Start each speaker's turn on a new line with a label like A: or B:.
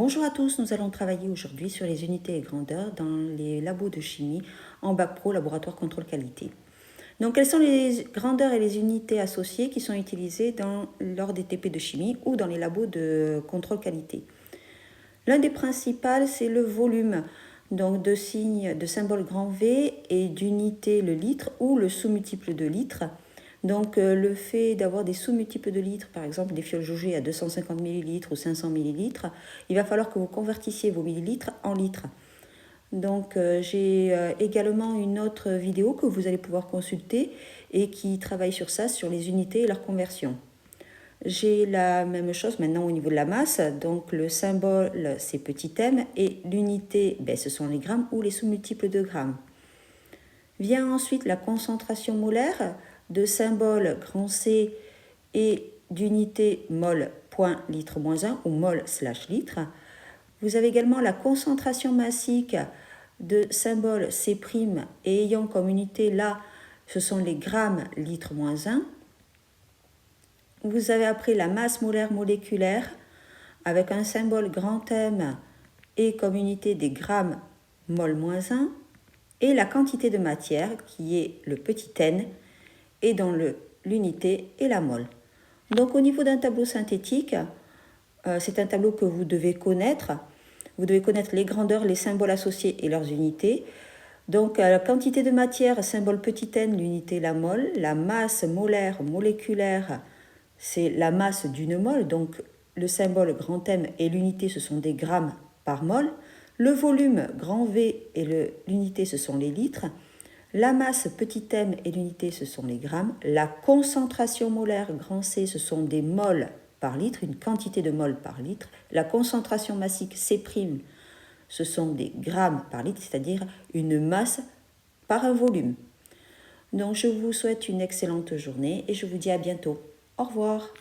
A: Bonjour à tous, nous allons travailler aujourd'hui sur les unités et grandeurs dans les labos de chimie en bac pro, laboratoire contrôle qualité. Donc quelles sont les grandeurs et les unités associées qui sont utilisées lors des TP de chimie ou dans les labos de contrôle qualité? L'un des principaux, c'est le volume, donc de signes de symbole grand V et d'unité le litre ou le sous-multiple de litre. Donc le fait d'avoir des sous-multiples de litres, par exemple des fioles jaugées à 250 ml ou 500 ml, il va falloir que vous convertissiez vos millilitres en litres. Donc j'ai également une autre vidéo que vous allez pouvoir consulter et qui travaille sur ça, sur les unités et leur conversion. J'ai la même chose maintenant au niveau de la masse, donc le symbole c'est petit m et l'unité ce sont les grammes ou les sous-multiples de grammes. Vient ensuite la concentration molaire de symbole grand C et d'unité mol point litre moins 1 ou mol slash litre. Vous avez également la concentration massique de symbole C' et ayant comme unité là, ce sont les grammes litre moins 1. Vous avez après la masse molaire moléculaire avec un symbole grand M et comme unité des grammes mol moins 1 et la quantité de matière qui est le petit n et dans l'unité et la mol. Donc au niveau d'un tableau synthétique, c'est un tableau que vous devez connaître. Vous devez connaître les grandeurs, les symboles associés et leurs unités. Donc la quantité de matière, symbole petit n, l'unité la mol. La masse molaire moléculaire, c'est la masse d'une mol. Donc le symbole grand M et l'unité, ce sont des grammes par mol. Le volume grand V et l'unité, ce sont les litres. La masse petit m et l'unité, ce sont les grammes. La concentration molaire grand C, ce sont des mols par litre, une quantité de mols par litre. La concentration massique C', ce sont des grammes par litre, c'est-à-dire une masse par un volume. Donc je vous souhaite une excellente journée et je vous dis à bientôt. Au revoir.